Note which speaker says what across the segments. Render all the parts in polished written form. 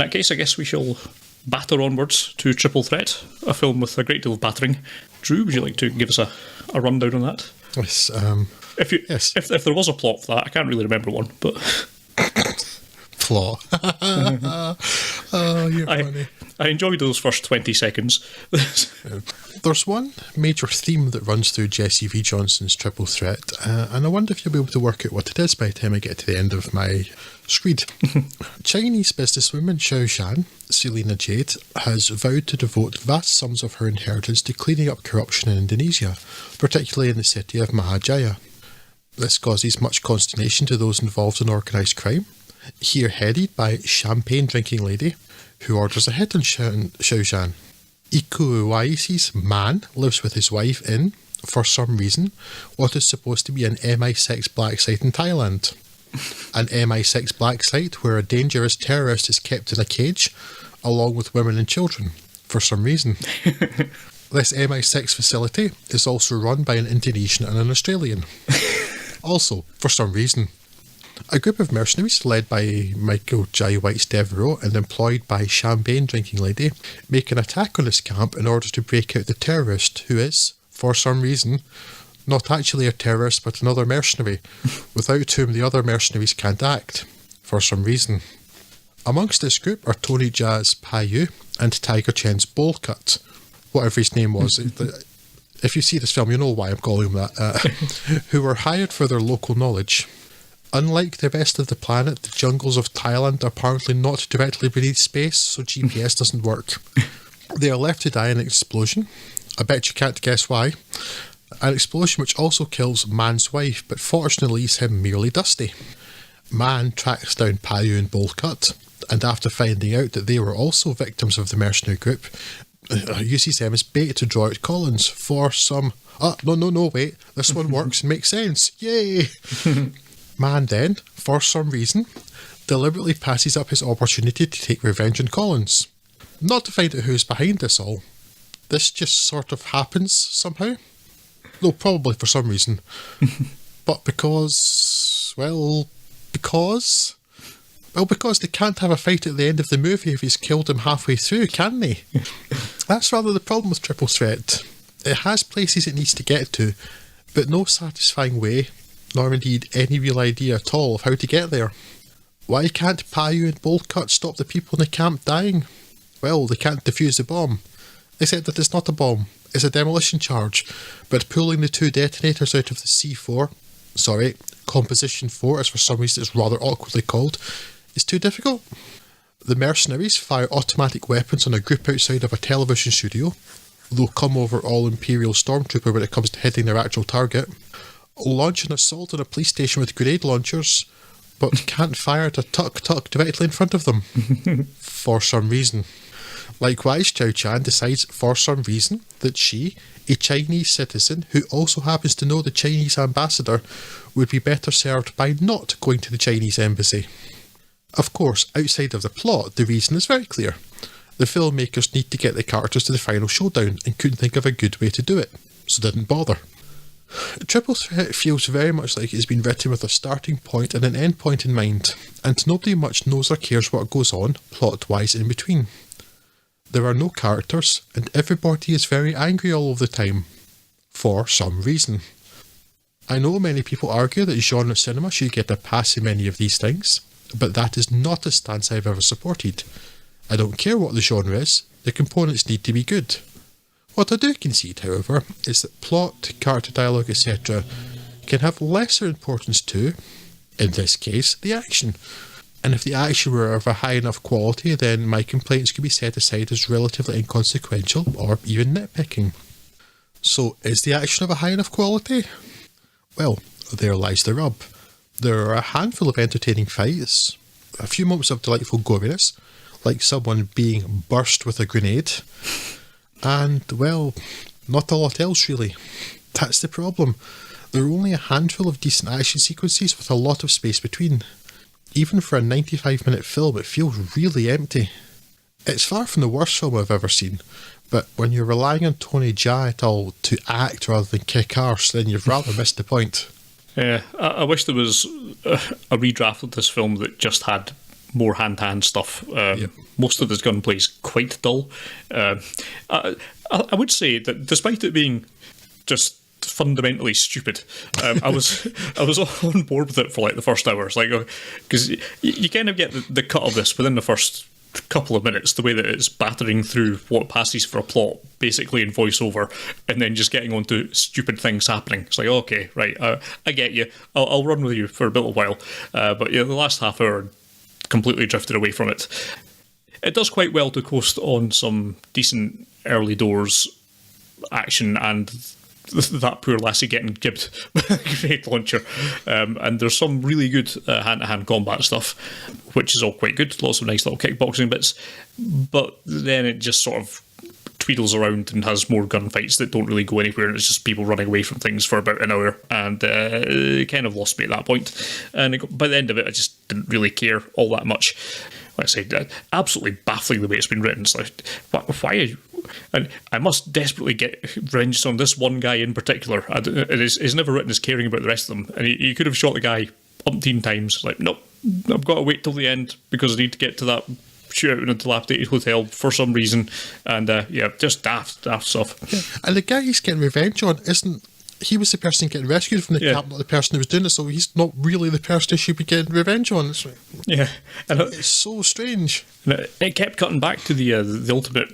Speaker 1: that case, I guess we shall batter onwards to Triple Threat, a film with a great deal of battering. Drew, would you like to give us a rundown on that?
Speaker 2: Yes.
Speaker 1: If there was a plot for that, I can't really remember one, but...
Speaker 2: Plot. Oh, you're funny.
Speaker 1: I enjoyed those first 20 seconds.
Speaker 2: There's one major theme that runs through Jesse V. Johnson's Triple Threat, and I wonder if you'll be able to work out what it is by the time I get to the end of my screed. Chinese businesswoman Xiao Shan, Selena Jade, has vowed to devote vast sums of her inheritance to cleaning up corruption in Indonesia, particularly in the city of Mahajaya. This causes much consternation to those involved in organised crime, here headed by champagne-drinking lady, who orders a hit on Xiao Shan. Iko Uwaisi's man lives with his wife in, for some reason, what is supposed to be an MI6 black site in Thailand. An MI6 black site where a dangerous terrorist is kept in a cage, along with women and children, for some reason. This MI6 facility is also run by an Indonesian and an Australian. Also, for some reason. A group of mercenaries led by Michael Jai White's Devereaux and employed by champagne-drinking lady make an attack on this camp in order to break out the terrorist who is, for some reason, not actually a terrorist but another mercenary, without whom the other mercenaries can't act, for some reason. Amongst this group are Tony Jaa's Payu and Tiger Chen's Bowl Cut, whatever his name was. If you see this film, you know why I'm calling him that. Who were hired for their local knowledge. Unlike the rest of the planet, the jungles of Thailand are apparently not directly beneath space, so GPS doesn't work. They are left to die in an explosion. I bet you can't guess why. An explosion which also kills Man's wife, but fortunately leaves him merely dusty. Man tracks down Payu and Bolcut, and after finding out that they were also victims of the mercenary group, uses them as bait to draw out Collins for some... No, wait, this one works and makes sense. Yay! Man then, for some reason, deliberately passes up his opportunity to take revenge on Collins. Not to find out who's behind this all. This just sort of happens somehow. No, probably for some reason. But because they can't have a fight at the end of the movie if he's killed him halfway through, can they? That's rather the problem with Triple Threat. It has places it needs to get to, but no satisfying way, nor indeed any real idea at all of how to get there. Why can't Payu and Boltcut stop the people in the camp dying? Well, they can't defuse the bomb. They said that it's not a bomb, it's a demolition charge, but pulling the two detonators out of the Composition 4, as for some reason it's rather awkwardly called, is too difficult. The mercenaries fire automatic weapons on a group outside of a television studio. They'll come over all Imperial Stormtrooper when it comes to hitting their actual target. Launch an assault on a police station with grenade launchers, but can't fire at a tuk-tuk directly in front of them. For some reason. Likewise, Chow Chan decides, for some reason, that she, a Chinese citizen who also happens to know the Chinese ambassador, would be better served by not going to the Chinese embassy. Of course, outside of the plot, the reason is very clear. The filmmakers need to get the characters to the final showdown and couldn't think of a good way to do it, so didn't bother. Triple Threat feels very much like it's been written with a starting point and an end point in mind, and nobody much knows or cares what goes on, plot-wise, in between. There are no characters, and everybody is very angry all of the time. For some reason. I know many people argue that genre cinema should get a pass in many of these things, but that is not a stance I've ever supported. I don't care what the genre is, the components need to be good. What I do concede, however, is that plot, character dialogue, etc. can have lesser importance to, in this case, the action. And if the action were of a high enough quality, then my complaints could be set aside as relatively inconsequential or even nitpicking. So, is the action of a high enough quality? Well, there lies the rub. There are a handful of entertaining fights, a few moments of delightful goriness, like someone being burst with a grenade, and, well, not a lot else really. That's the problem. There are only a handful of decent action sequences with a lot of space between. Even for a 95-minute film, it feels really empty. It's far from the worst film I've ever seen, but when you're relying on Tony Jaa et al. To act rather than kick arse, then you've rather missed the point.
Speaker 1: Yeah, I wish there was a redraft of this film that just had more hand-to-hand stuff, most of this gunplay is quite dull. I wowould say that despite it being just fundamentally stupid, I was on board with it for like the first hour. It's like, because you kind of get the cut of this within the first couple of minutes, the way that it's battering through what passes for a plot, basically in voiceover, and then just getting on to stupid things happening. It's like, okay, right, I get you. I'll run with you for a little while. But yeah, the last half hour completely drifted away from it. It does quite well to coast on some decent early doors action and that poor lassie getting gibbed with a grenade launcher. And there's some really good hand-to-hand combat stuff, which is all quite good. Lots of nice little kickboxing bits. But then it just sort of tweedles around and has more gunfights that don't really go anywhere, and it's just people running away from things for about an hour, and it kind of lost me at that point. And by the end of it, I just didn't really care all that much. Like I said, absolutely baffling the way it's been written. It's like, why? And I must desperately get revenge on this one guy in particular. It's never written as caring about the rest of them. And he could have shot the guy umpteen times. Like, nope, I've got to wait till the end because I need to get to that shootout in a dilapidated hotel for some reason. And just daft stuff.
Speaker 2: Yeah. And the guy he's getting revenge on isn't. He was the person getting rescued from the camp, not the person who was doing it, so he's not really the person who should be getting revenge on. It's like, it's so strange.
Speaker 1: And it kept cutting back to the ultimate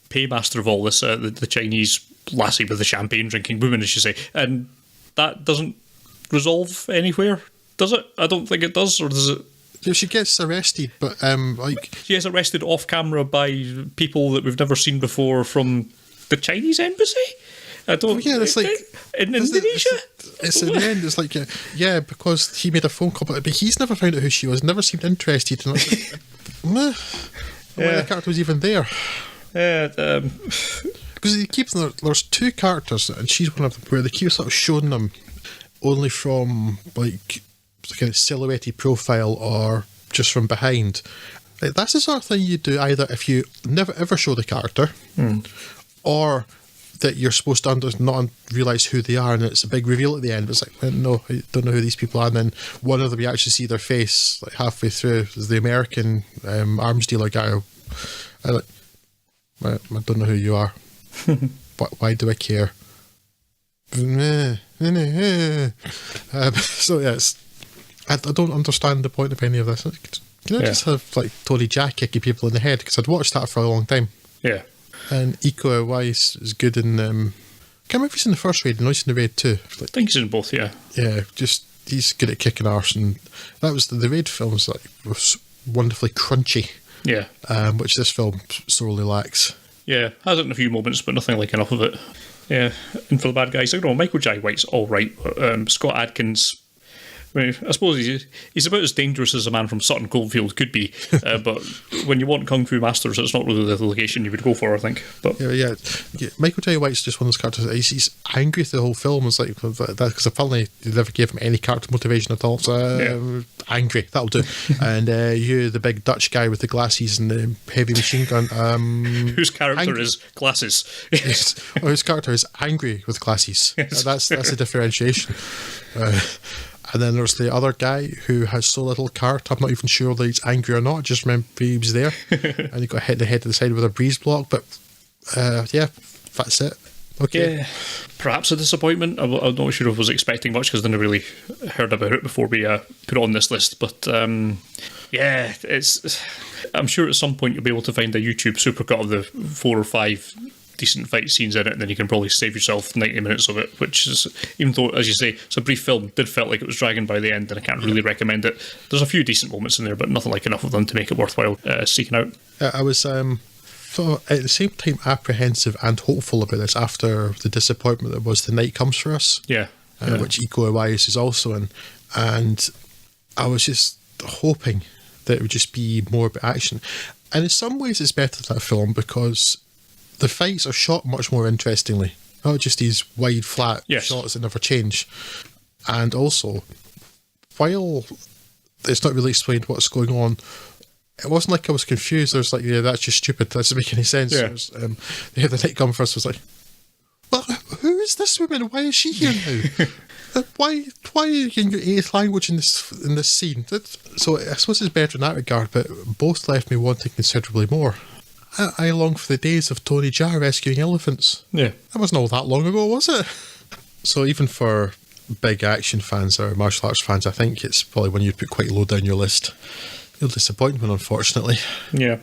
Speaker 1: paymaster of all this, the Chinese lassie with the champagne drinking woman, as you say, and that doesn't resolve anywhere, does it? I don't think it does, or does it?
Speaker 2: Yeah, she gets arrested, but
Speaker 1: she gets arrested off camera by people that we've never seen before from the Chinese embassy. I don't.
Speaker 2: Yeah, it's like
Speaker 1: in Indonesia.
Speaker 2: It's in the end. It's like because he made a phone call, but he's never found out who she was. Never seemed interested. And I was like, meh. Why the character was even there? Because he keeps there's two characters, and she's one of them, where they keep sort of showing them only from like kind of silhouetted profile or just from behind. Like, that's the sort of thing you do either if you never ever show the character, or that you're supposed to not realise who they are, and it's a big reveal at the end. It's like, no, I don't know who these people are. And then one of them, you actually see their face like halfway through. Is the American arms dealer guy. I don't know who you are. But why do I care? So yes, I don't understand the point of any of this. Can I just have like Tony Jack kicking people in the head? Because I'd watched that for a long time.
Speaker 1: Yeah. And
Speaker 2: Iko Uwais is good in. Can't remember if he's in the first raid, and he's in the raid too.
Speaker 1: I think he's in both, yeah.
Speaker 2: Yeah, just he's good at kicking arse, and that was the raid films was wonderfully crunchy.
Speaker 1: Yeah.
Speaker 2: Which this film sorely lacks.
Speaker 1: Yeah, has it in a few moments, but nothing like enough of it. Yeah, and for the bad guys, I don't know, Michael Jai White's all right. Scott Adkins, I mean, I suppose he's about as dangerous as a man from Sutton Coldfield could be, but when you want Kung Fu Masters, it's not really the location you would go for, I think. But
Speaker 2: yeah. Michael Jai White's just one of those characters. He's angry the whole film. It's like because apparently they never gave him any character motivation at all. So angry, that'll do. And you, the big Dutch guy with the glasses and the heavy machine gun,
Speaker 1: whose character is glasses.
Speaker 2: Whose character is angry with glasses. Yes. That's a differentiation. And then there's the other guy who has so little character, I'm not even sure that he's angry or not. Just remember he was there. And he got hit in the head to the side with a breeze block. But that's it. Okay. Yeah,
Speaker 1: perhaps a disappointment. I'm not sure if I was expecting much because I didn't really heard about it before we put it on this list. But it's. I'm sure at some point you'll be able to find a YouTube supercut of the 4 or 5 decent fight scenes in it, and then you can probably save yourself 90 minutes of it, which is, even though, as you say, it's a brief film, did felt like it was dragging by the end, and I can't really recommend it. There's a few decent moments in there, but nothing like enough of them to make it worthwhile seeking out.
Speaker 2: I was at the same time apprehensive and hopeful about this after the disappointment that was The Night Comes For Us, which Iko Uwais is also in, and I was just hoping that it would just be more about action. And in some ways it's better than that film because the fights are shot much more interestingly, not just these wide, flat shots that never change. And also, while it's not really explained what's going on, it wasn't like I was confused. I was like, that's just stupid. That doesn't make any sense.
Speaker 1: Yeah.
Speaker 2: The Night Come First was like, well, who is this woman? Why is she here now? Why are you using your eighth language in this scene? So I suppose it's better in that regard, but both left me wanting considerably more. I long for the days of Tony Jaa rescuing elephants.
Speaker 1: Yeah.
Speaker 2: That wasn't all that long ago, was it? So even for big action fans or martial arts fans, I think it's probably one you'd put quite low down your list. You'll disappoint me, unfortunately.
Speaker 1: Yeah.